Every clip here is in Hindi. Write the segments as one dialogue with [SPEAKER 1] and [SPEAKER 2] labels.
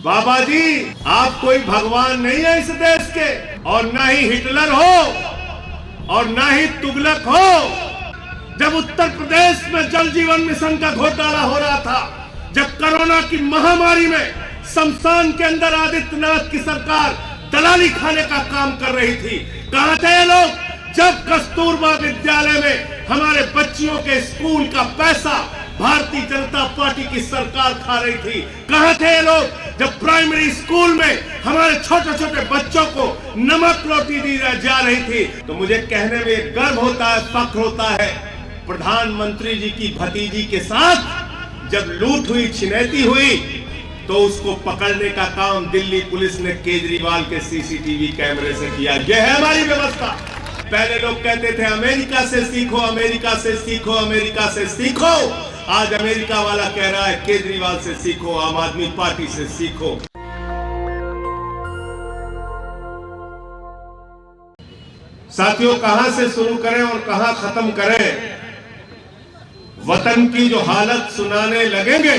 [SPEAKER 1] बाबा जी, आप कोई भगवान नहीं है इस देश के, और ना ही हिटलर हो और ना ही तुगलक हो। जब उत्तर प्रदेश में जल जीवन मिशन का घोटाला हो रहा था, जब कोरोना की महामारी में शमशान के अंदर आदित्यनाथ की सरकार दलाली खाने का काम कर रही थी, कहां थे ये लोग? जब कस्तूरबा विद्यालय में हमारे बच्चियों के स्कूल का पैसा भारतीय जनता पार्टी की सरकार खा रही थी, कहां थे ये लोग? जब प्राइमरी स्कूल में हमारे छोटे छोटे बच्चों को नमक रोटी दी जा रही थी, तो मुझे कहने में गर्व होता है, फख्र होता है, प्रधानमंत्री जी की भतीजी के साथ जब लूट हुई, छिनैती हुई, तो उसको पकड़ने का काम दिल्ली पुलिस ने केजरीवाल के सीसीटीवी कैमरे से किया। यह है हमारी व्यवस्था। पहले लोग कहते थे अमेरिका से सीखो, अमेरिका से सीखो, अमेरिका से सीखो। आज अमेरिका वाला कह रहा है केजरीवाल से सीखो, आम आदमी पार्टी से सीखो। साथियों, कहां से शुरू करें और कहां खत्म करें? वतन की जो हालत सुनाने लगेंगे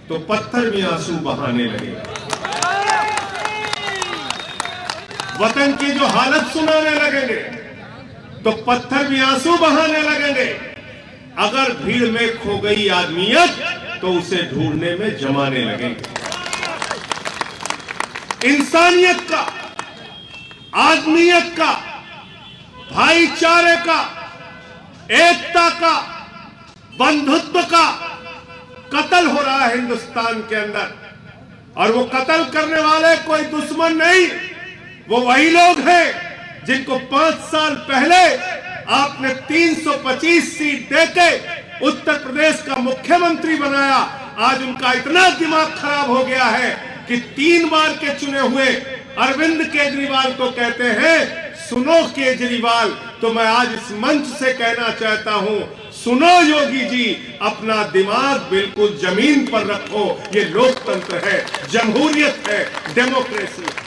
[SPEAKER 1] तो पत्थर भी आंसू बहाने लगेंगे। वतन की जो हालत सुनाने लगेंगे तो पत्थर भी आंसू बहाने लगेंगे। अगर भीड़ में खो गई आदमियत तो उसे ढूंढने में जमाने लगेंगे। इंसानियत का, आदमियत का, भाईचारे का, एकता का, बंधुत्व का कत्ल हो रहा है हिंदुस्तान के अंदर। और वो कत्ल करने वाले कोई दुश्मन नहीं, वो वही लोग हैं जिनको 5 साल पहले आपने 325 सीट देके उत्तर प्रदेश का मुख्यमंत्री बनाया। आज उनका इतना दिमाग खराब हो गया है कि 3 बार के चुने हुए अरविंद केजरीवाल को कहते हैं सुनो केजरीवाल। तो मैं आज इस मंच से कहना चाहता हूं, सुनो योगी जी, अपना दिमाग बिल्कुल जमीन पर रखो। ये लोकतंत्र है, जमहूरियत है, डेमोक्रेसी है।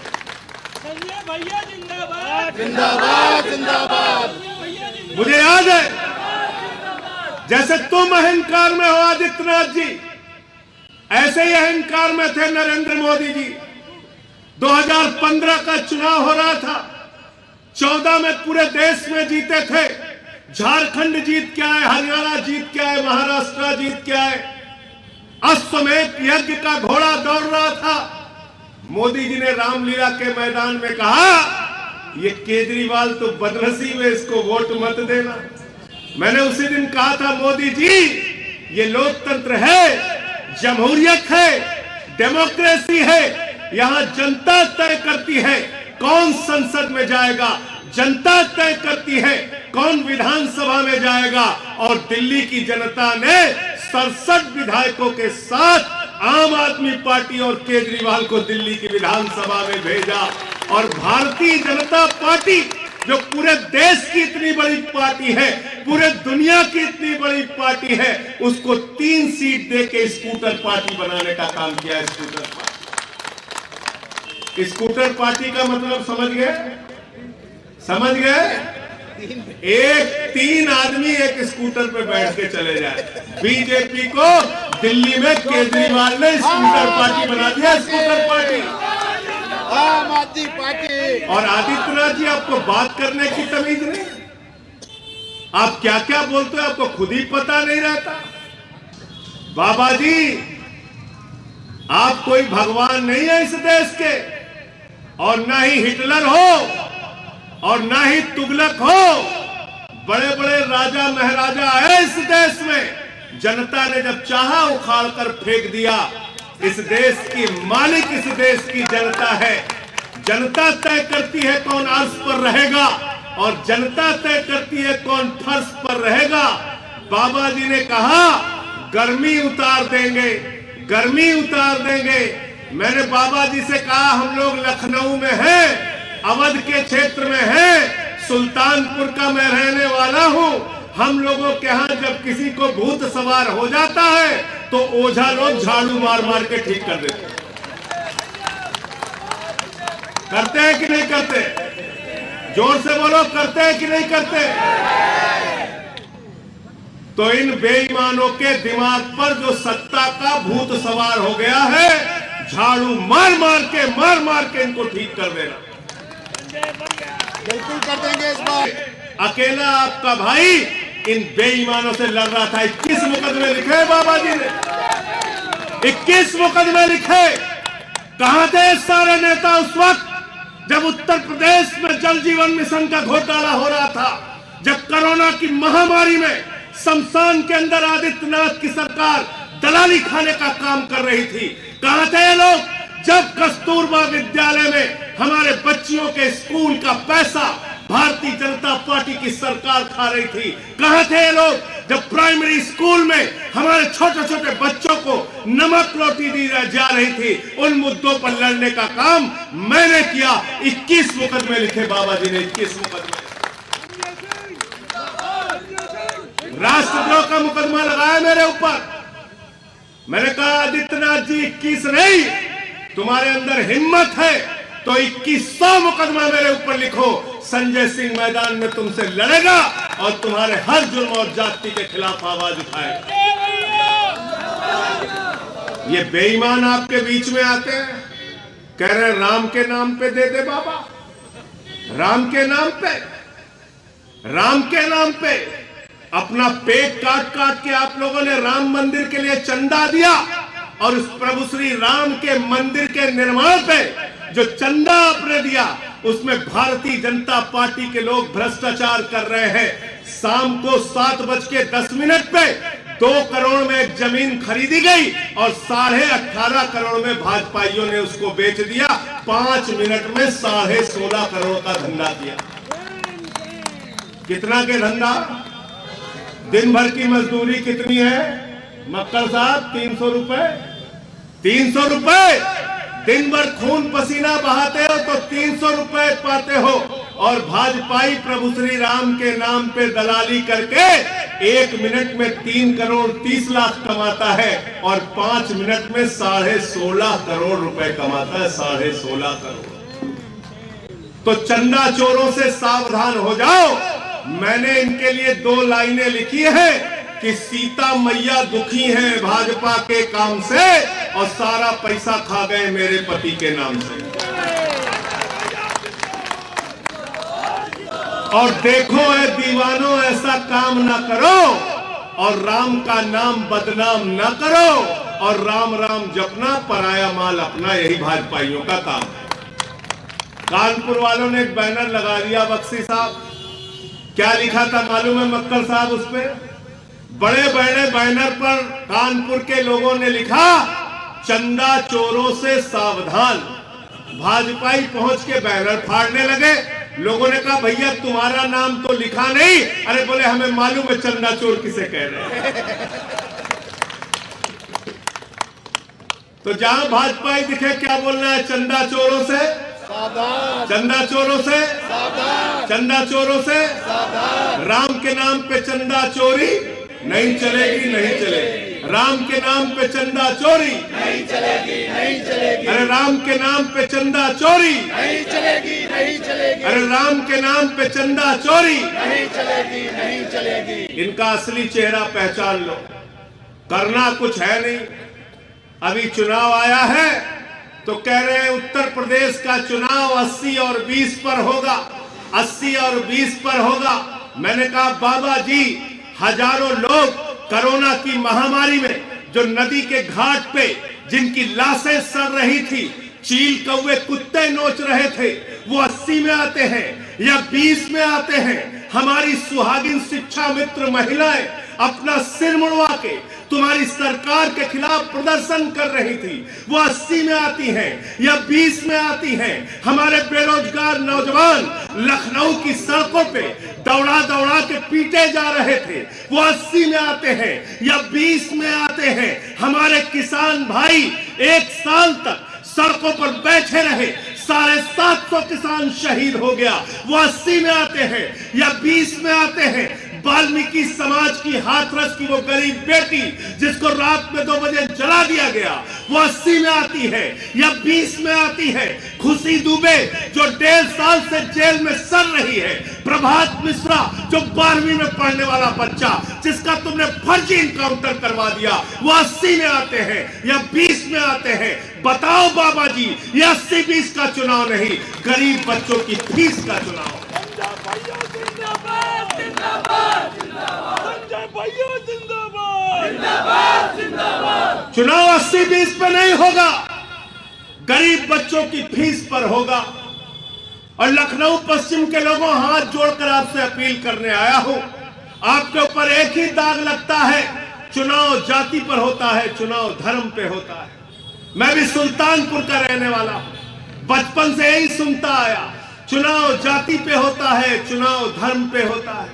[SPEAKER 2] भैया जिंदाबाद,
[SPEAKER 3] जिंदाबाद जिंदाबाद।
[SPEAKER 1] मुझे याद है जैसे तुम अहंकार में हो आदित्यनाथ जी, ऐसे ही अहंकार में थे नरेंद्र मोदी जी। 2015 का चुनाव हो रहा था, 14 में पूरे देश में जीते थे। झारखंड जीत के आए, हरियाणा जीत के आए, महाराष्ट्र जीत के आए। अश्वमेध यज्ञ का घोड़ा दौड़ रहा था। मोदी जी ने रामलीला के मैदान में कहा ये केजरीवाल तो बदनसीब है, इसको वोट मत देना। मैंने उसी दिन कहा था मोदी जी, ये लोकतंत्र है, जमहूरियत है, डेमोक्रेसी है। यहां जनता तय करती है कौन संसद में जाएगा, जनता तय करती है कौन विधानसभा में जाएगा। और दिल्ली की जनता ने 67 विधायकों के साथ आम आदमी पार्टी और केजरीवाल को दिल्ली की विधानसभा में भेजा। और भारतीय जनता पार्टी जो पूरे देश की इतनी बड़ी पार्टी है, पूरे दुनिया की इतनी बड़ी पार्टी है, उसको 3 सीट देके स्कूटर पार्टी बनाने का काम किया। स्कूटर पार्टी का मतलब समझ गए? समझ गए? 3 आदमी एक स्कूटर पे बैठ के चले जाए। बीजेपी को दिल्ली में केजरीवाल ने स्कूटर पार्टी बना दिया, स्कूटर पार्टी,
[SPEAKER 3] आम आदमी पार्टी।
[SPEAKER 1] और आदित्यनाथ जी, आपको बात करने की तमीज नहीं, आप क्या क्या बोलते हो आपको खुद ही पता नहीं रहता। बाबा जी, आप कोई भगवान नहीं है इस देश के, और ना ही हिटलर हो और ना ही तुगलक हो। बड़े बड़े राजा महाराजा आए इस देश में, जनता ने जब चाहा उखाड़ कर फेंक दिया। इस देश की मालिक इस देश की जनता है। जनता तय करती है कौन अर्श पर रहेगा, और जनता तय करती है कौन फर्श पर रहेगा। बाबा जी ने कहा गर्मी उतार देंगे, गर्मी उतार देंगे। मैंने बाबा जी से कहा हम लोग लखनऊ में हैं, अवध के क्षेत्र में हैं, सुल्तानपुर का मैं रहने वाला हूं। हम लोगों के यहां जब किसी को भूत सवार हो जाता है तो ओझा लोग झाड़ू मार मार के ठीक कर देते हैं। करते हैं कि नहीं करते? जोर से बोलो, करते हैं कि नहीं करते? तो इन बेईमानों के दिमाग पर जो सत्ता का भूत सवार हो गया है, झाड़ू मार मार के इनको ठीक कर देना।
[SPEAKER 3] बिल्कुल कर देंगे इस बार।
[SPEAKER 1] अकेला आपका भाई इन बेईमानों से लड़ रहा था। 21 मुकदमे लिखे बाबा जी ने, 21 मुकदमे लिखे। कहां थे सारे नेता उस वक्त जब उत्तर प्रदेश में जल जीवन मिशन का घोटाला हो रहा था, जब कोरोना की महामारी में शमशान के अंदर आदित्यनाथ की सरकार दलाली खाने का काम कर रही थी? कहां थे ये लोग जब कस्तूरबा विद्यालय में हमारे बच्चियों के स्कूल का पैसा भारतीय जनता पार्टी की सरकार खा रही थी? कहां थे ये लोग जब प्राइमरी स्कूल में हमारे छोटे छोटे बच्चों को नमक रोटी दी जा रही थी? उन मुद्दों पर लड़ने का काम मैंने किया। 21 मुकदमे लिखे बाबा जी ने, 21 मुकदमे। राष्ट्रद्रोह का मुकदमा लगाया मेरे ऊपर। मैंने कहा आदित्यनाथ जी 21 नहीं, तुम्हारे अंदर हिम्मत है तो 2100 मुकदमा मेरे ऊपर लिखो। संजय सिंह मैदान में तुमसे लड़ेगा और तुम्हारे हर जुर्म और जाति के खिलाफ आवाज उठाएगा। ये बेईमान आपके बीच में आते हैं, कह रहे हैं राम के नाम पे दे दे बाबा, राम के नाम पे, राम के नाम पे अपना पेट काट काट के आप लोगों ने राम मंदिर के लिए चंदा दिया, और उस प्रभु श्री राम के मंदिर के निर्माण पे जो चंदा आपने दिया उसमें भारतीय जनता पार्टी के लोग भ्रष्टाचार कर रहे हैं। शाम को 7:10 पे 2 करोड़ में एक जमीन खरीदी गई और 18.5 करोड़ में भाजपाइयों ने उसको बेच दिया। 5 मिनट में 16.5 करोड़ का धंधा किया। कितना के धंधा? दिन भर की मजदूरी कितनी है मक्कर साहब? 300 रुपए। 300 रुपए दिन भर खून पसीना बहाते हो तो 300 रुपए पाते हो, और भाजपाई प्रभु श्री राम के नाम पे दलाली करके 1 मिनट में 3 करोड़ 30 लाख कमाता है और 5 मिनट में 16.5 करोड़ रुपए कमाता है। 16.5 करोड़। तो चंदा चोरों से सावधान हो जाओ। मैंने इनके लिए 2 लाइनें लिखी है कि सीता मैया दुखी हैं भाजपा के काम से और सारा पैसा खा गए मेरे पति के नाम से। और देखो ऐ दीवानों, ऐसा काम ना करो और राम का नाम बदनाम ना करो, और राम राम जपना पराया माल अपना, यही भाजपाइयों का काम है। कानपुर वालों ने एक बैनर लगा दिया बख्शी साहब। क्या लिखा था मालूम है मक्कर साहब? उस पे बड़े बड़े बैनर पर कानपुर के लोगों ने लिखा, चंदा चोरों से सावधान। भाजपाई पहुंच के बैनर फाड़ने लगे। लोगों ने कहा भैया तुम्हारा नाम तो लिखा नहीं। अरे बोले हमें मालूम है चंदा चोर किसे कह रहे हैं। तो जहां भाजपाई दिखे क्या बोलना है? चंदा चोरों से सावधान, चंदा चोरों से सावधान, चंदा चोरों से सावधान। राम के नाम पे चंदा चोरी नहीं चलेगी, नहीं चलेगी। राम के नाम पे चंदा चोरी
[SPEAKER 3] नहीं चलेगी, नहीं चलेगी।
[SPEAKER 1] अरे राम के नाम पे चंदा चोरी
[SPEAKER 3] नहीं चलेगी, नहीं चलेगी।
[SPEAKER 1] अरे राम के नाम पे चंदा चोरी
[SPEAKER 3] नहीं चलेगी, नहीं चलेगी।
[SPEAKER 1] इनका असली चेहरा पहचान लो। करना कुछ है नहीं। अभी चुनाव आया है तो कह रहे हैं उत्तर प्रदेश का चुनाव 80 और 20 पर होगा, 80 और 20 पर होगा। मैंने कहा बाबा जी, हजारों लोग कोरोना की महामारी में जो नदी के घाट पे जिनकी लाशें सड़ रही थी, चील कौवे कुत्ते नोच रहे थे, वो 80 में आते हैं या 20 में आते हैं। हमारी सुहागिन शिक्षा मित्र महिलाएं अपना सिर मुड़वा के तुम्हारी सरकार के खिलाफ प्रदर्शन कर रही थी, वो 80 में आती हैं या 20 में आती हैं। हमारे बेरोजगार नौजवान लखनऊ की सड़कों पे दौड़ा दौड़ा के पीटे जा रहे थे, वो 80 में आते हैं या 20 में आते हैं। हमारे किसान भाई 1 साल तक सड़कों पर बैठे रहे, 750 किसान शहीद हो गया, वो 80 में आते हैं या 20 में आते हैं। वाल्मीकि समाज की हाथरस की वो गरीब बेटी जिसको रात में 2 बजे जला दिया गया, वो 80 में आती है या 20 में आती है। खुशी दुबे जो 1.5 साल से जेल में सड़ रही है, प्रभात मिश्रा जो 12वीं में पढ़ने वाला बच्चा जिसका तुमने फर्जी इनकाउंटर करवा दिया, वो 80 में आते हैं या 20 में आते हैं। बताओ बाबा जी, ये 80-20 का चुनाव नहीं, गरीब बच्चों की फीस का चुनाव है।
[SPEAKER 2] संजय भैया जिंदाबाद जिंदाबाद जिंदाबाद, संजय भैया जिंदाबाद जिंदाबाद जिंदाबाद।
[SPEAKER 1] चुनाव 80-20 पे नहीं होगा, गरीब बच्चों की फीस पर होगा। और लखनऊ पश्चिम के लोगों, हाथ जोड़कर आपसे अपील करने आया हूं, आपके ऊपर एक ही दाग लगता है, चुनाव जाति पर होता है, चुनाव धर्म पे होता है। मैं भी सुल्तानपुर का रहने वाला हूं, बचपन से यही सुनता आया, चुनाव जाति पे होता है, चुनाव धर्म पे होता है,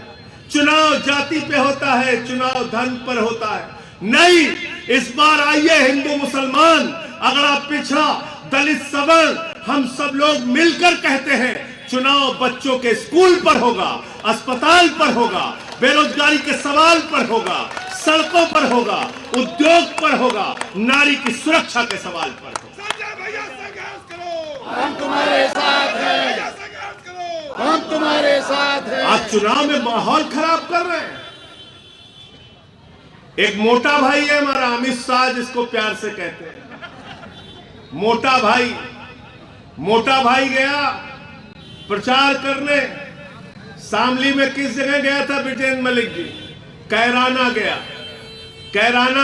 [SPEAKER 1] चुनाव जाति पे होता है, चुनाव धर्म पर होता है। नहीं, इस बार आइए हिंदू मुसलमान, अगड़ा पिछड़ा दलित सवर्ण, हम सब लोग मिलकर कहते हैं चुनाव बच्चों के स्कूल पर होगा, अस्पताल पर होगा, बेरोजगारी के सवाल पर होगा, सड़कों पर होगा, उद्योग पर होगा, नारी की सुरक्षा के सवाल पर होगा।
[SPEAKER 2] संजय भैया संघर्ष करो,
[SPEAKER 3] हम तुम्हारे साथ हैं,
[SPEAKER 2] भैया संघर्ष करो,
[SPEAKER 3] हम तुम्हारे साथ हैं।
[SPEAKER 1] आप चुनाव में माहौल खराब कर रहे हैं। एक मोटा भाई है हमारा, अमित शाह जिसको प्यार से कहते हैं, मोटा भाई गया प्रचार करने, शामली में किस जगह गया था ब्रिजेंद्र मलिक जी? कैराना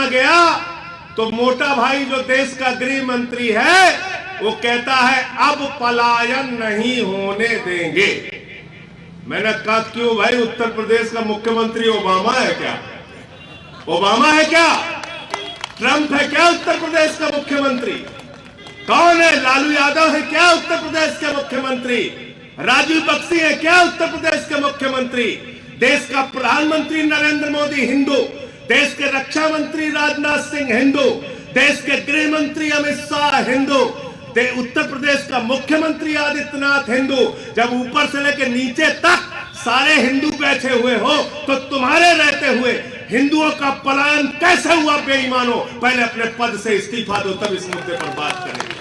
[SPEAKER 1] गया तो मोटा भाई जो देश का गृह मंत्री है, वो कहता है अब पलायन नहीं होने देंगे। मैंने कहा क्यों भाई, उत्तर प्रदेश का मुख्यमंत्री ओबामा है क्या? ओबामा है क्या? ट्रंप है क्या उत्तर प्रदेश का मुख्यमंत्री? कौन है? लालू यादव है क्या उत्तर प्रदेश के मुख्यमंत्री? राजीव बख्शी है क्या उत्तर प्रदेश के मुख्यमंत्री? देश का प्रधानमंत्री नरेंद्र मोदी हिंदू, देश के रक्षा मंत्री राजनाथ सिंह हिंदू, देश के गृह मंत्री अमित शाह हिंदू, उत्तर प्रदेश का मुख्यमंत्री आदित्यनाथ हिंदू। जब ऊपर से लेकर नीचे तक सारे हिंदू बैठे हुए हो, तो तुम्हारे रहते हुए हिंदुओं का पलायन कैसे हुआ? बेईमानों, पहले अपने पद से इस्तीफा दो, तब इस मुद्दे पर बात करेंगे।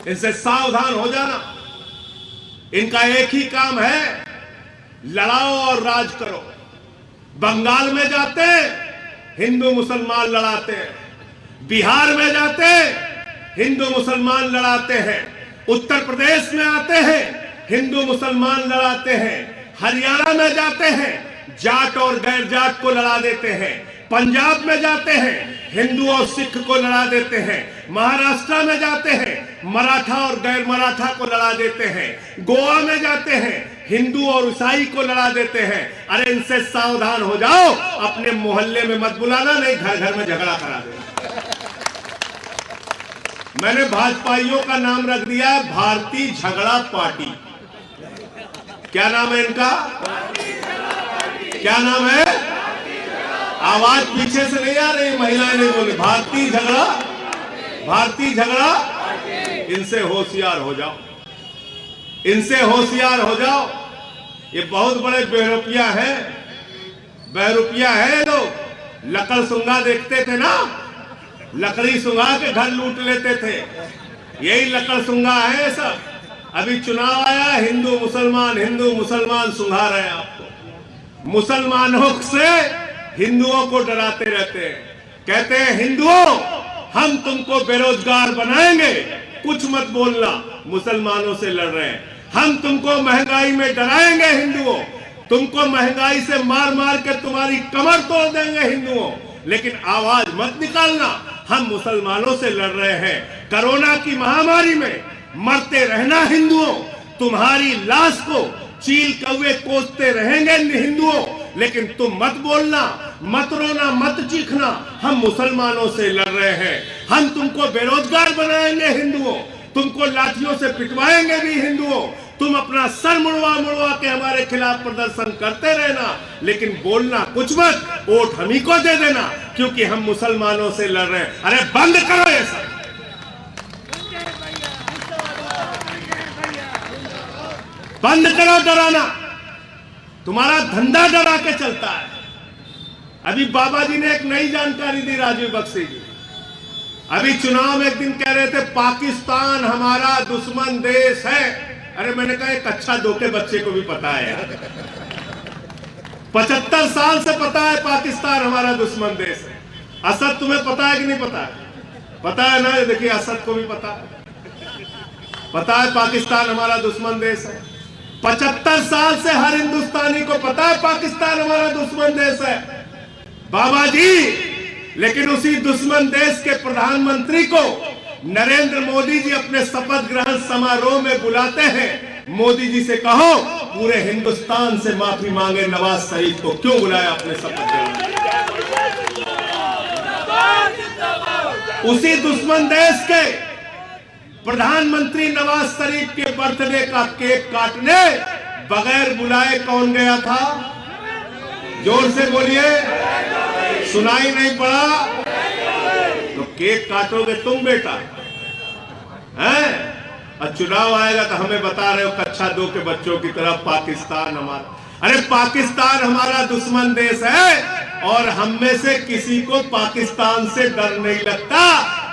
[SPEAKER 1] इनसे सावधान हो जाना। इनका एक ही काम है, लड़ाओ और राज करो। बंगाल में जाते हिंदू मुसलमान लड़ाते हैं, बिहार में जाते हिंदू मुसलमान लड़ाते हैं, उत्तर प्रदेश में आते हैं हिंदू मुसलमान लड़ाते हैं, हरियाणा में जाते हैं जाट और गैर जाट को लड़ा देते हैं, पंजाब में जाते हैं हिंदू और सिख को लड़ा देते हैं, महाराष्ट्र में जाते हैं मराठा और गैर मराठा को लड़ा देते हैं, गोवा में जाते हैं हिंदू और ईसाई को लड़ा देते हैं। अरे इनसे सावधान हो जाओ, अपने मोहल्ले में मत बुलाना, नहीं घर घर में झगड़ा करा देना। मैंने भाजपाइयों का नाम रख दिया है भारतीय झगड़ा पार्टी। क्या नाम है इनका? क्या नाम है? आवाज पीछे से नहीं आ रही, महिलाएं नहीं बोली। भारतीय झगड़ा। इनसे होशियार हो जाओ, इनसे होशियार हो जाओ। ये बहुत बड़े बहरूपिया है लोग। लकड़ सुंगा देखते थे ना, लकड़ी सुंगा के घर लूट लेते थे, यही लकड़ सुंगा है सब। अभी चुनाव आया, हिंदू मुसलमान सुंघा रहे हैं आपको। मुसलमानों से हिंदुओं को डराते रहते हैं, कहते हैं हिंदुओं हम तुमको बेरोजगार बनाएंगे, कुछ मत बोलना। मुसलमानों से लड़ रहे हैं, हम तुमको महंगाई में डराएंगे हिंदुओं, तुमको महंगाई से मार मार के तुम्हारी कमर तोड़ देंगे हिंदुओं, लेकिन आवाज मत निकालना, हम मुसलमानों से लड़ रहे हैं। कोरोना की महामारी में मरते रहना हिंदुओं, तुम्हारी लाश को चील कौवे कोसते रहेंगे हिंदुओं, लेकिन तुम मत बोलना, मत रोना, मत चीखना, हम मुसलमानों से लड़ रहे हैं। हम तुमको बेरोजगार बनाएंगे हिंदुओं, तुमको लाठियों से पिटवाएंगे भी हिंदुओं। तुम अपना सर मुड़वा के हमारे खिलाफ प्रदर्शन करते रहना, लेकिन बोलना कुछ मत, वोट हम ही को दे देना, क्योंकि हम मुसलमानों से लड़ रहे हैं। अरे बंद करो ये सब, बंद करो डराना। तुम्हारा धंधा डरा के चलता है। अभी बाबा जी ने एक नई जानकारी दी, राजीव बख्शी जी। अभी चुनाव में एक दिन कह रहे थे पाकिस्तान हमारा दुश्मन देश है। अरे मैंने कहा एक अच्छा दो के बच्चे को भी पता है यार, 75 साल से पता है पाकिस्तान हमारा दुश्मन देश है। असद तुम्हें पता है कि नहीं पता है? पता है ना? देखिए असद को भी पता है पाकिस्तान हमारा दुश्मन देश है। 75 साल से हर हिंदुस्तानी को पता है पाकिस्तान हमारा दुश्मन देश है बाबा जी। लेकिन उसी दुश्मन देश के प्रधानमंत्री को नरेंद्र मोदी जी अपने शपथ ग्रहण समारोह में बुलाते हैं। मोदी जी से कहो पूरे हिंदुस्तान से माफी मांगे नवाज शरीफ को क्यों बुलाया अपने शपथ ग्रहण। उसी दुश्मन देश के प्रधानमंत्री नवाज शरीफ के बर्थडे का केक काटने बगैर बुलाए कौन गया था? जोर से बोलिए, सुनाई नहीं पड़ा? तो केक काटोगे तुम बेटा हैं? और चुनाव आएगा तो हमें बता रहे हो कक्षा 2 के बच्चों की तरफ पाकिस्तान हमारा। अरे पाकिस्तान हमारा दुश्मन देश है और हम में से किसी को पाकिस्तान से डर नहीं लगता।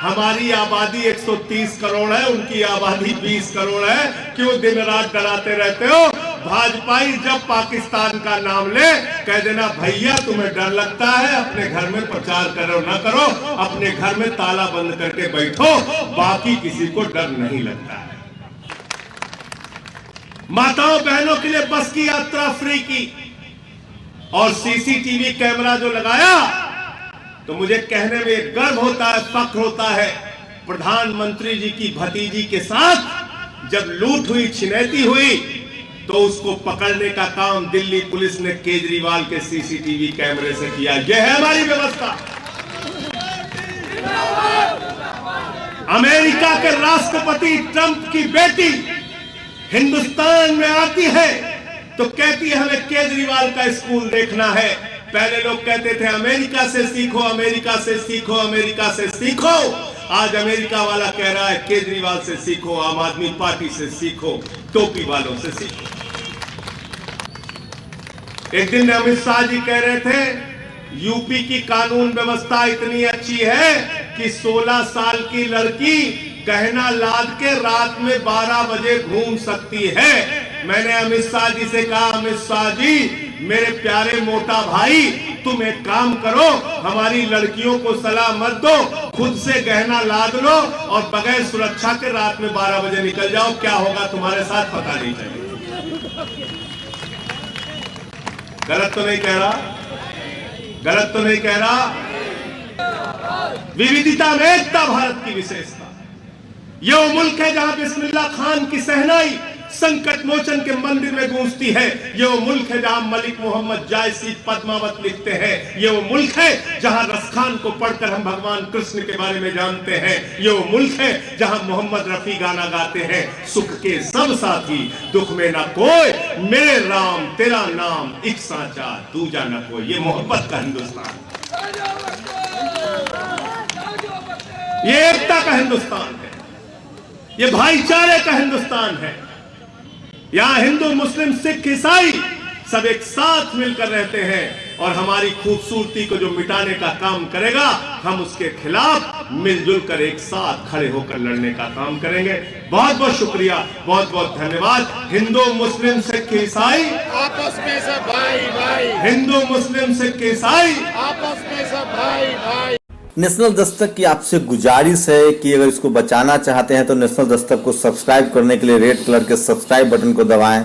[SPEAKER 1] हमारी आबादी 130 करोड़ है, उनकी आबादी 20 करोड़ है। क्यों दिन रात डराते रहते हो? भाजपाई जब पाकिस्तान का नाम ले कह देना भैया तुम्हें डर लगता है, अपने घर में प्रचार करो ना करो, अपने घर में ताला बंद करके बैठो, बाकी किसी को डर नहीं लगता है। माताओं बहनों के लिए बस की यात्रा फ्री की और सीसीटीवी कैमरा जो लगाया, तो मुझे कहने में गर्व होता है, फख्र होता है। प्रधानमंत्री जी की भतीजी के साथ जब लूट हुई, छिनैती हुई, तो उसको पकड़ने का काम दिल्ली पुलिस ने केजरीवाल के सीसीटीवी कैमरे से किया। यह है हमारी व्यवस्था। अमेरिका के राष्ट्रपति ट्रंप की बेटी हिंदुस्तान में आती है तो कहती है हमें केजरीवाल का स्कूल देखना है। पहले लोग कहते थे अमेरिका से सीखो, अमेरिका से सीखो, अमेरिका से सीखो। आज अमेरिका वाला कह रहा है केजरीवाल से सीखो, आम आदमी पार्टी से सीखो, टोपी वालों से सीखो। एक दिन अमित शाह जी कह रहे थे यूपी की कानून व्यवस्था इतनी अच्छी है कि 16 साल की लड़की गहना लाद के रात में 12 बजे घूम सकती है। मैंने अमित शाह जी से कहा, अमित शाह जी मेरे प्यारे मोटा भाई, तुम एक काम करो, हमारी लड़कियों को सलाह मत दो, खुद से गहना लाद लो और बगैर सुरक्षा के रात में 12 बजे निकल जाओ। क्या होगा तुम्हारे साथ पता नहीं चलेगा। गलत तो नहीं कह रहा? गलत तो नहीं कह रहा? विविधता में एकता भारत की विशेषता। यह वो मुल्क है जहां बिस्मिल्लाह खान की सहनाई संकट मोचन के मंदिर में गूंजती है। यह वो मुल्क है जहां मलिक मोहम्मद जायसी पद्मावत लिखते हैं। यह वो मुल्क है जहां रसखान को पढ़कर हम भगवान कृष्ण के बारे में जानते हैं। यह वो मुल्क है जहां मोहम्मद रफी गाना गाते हैं, सुख के सब साथी दुख में ना कोई, मेरे राम तेरा नाम एक साचा दूजा ना कोई। ये मोहब्बत का हिंदुस्तान, ये एकता का हिंदुस्तान है, ये भाईचारे का हिंदुस्तान है। यहां हिंदू मुस्लिम सिख ईसाई सब एक साथ मिलकर रहते हैं और हमारी खूबसूरती को जो मिटाने का काम करेगा, हम उसके खिलाफ मिलजुल कर एक साथ खड़े होकर लड़ने का काम करेंगे। बहुत बहुत शुक्रिया, बहुत बहुत धन्यवाद। हिंदू मुस्लिम सिख ईसाई
[SPEAKER 3] आपस में सब भाई भाई,
[SPEAKER 1] हिंदू मुस्लिम सिख ईसाई
[SPEAKER 3] आपस में सब भाई भाई।
[SPEAKER 4] नेशनल दस्तक की आपसे गुजारिश है कि अगर इसको बचाना चाहते हैं तो नेशनल दस्तक को सब्सक्राइब करने के लिए रेड कलर के सब्सक्राइब बटन को दबाएं,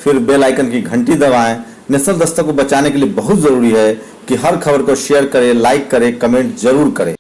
[SPEAKER 4] फिर बेल आइकन की घंटी दबाएं। नेशनल दस्तक को बचाने के लिए बहुत जरूरी है कि हर खबर को शेयर करें, लाइक करें, कमेंट जरूर करें।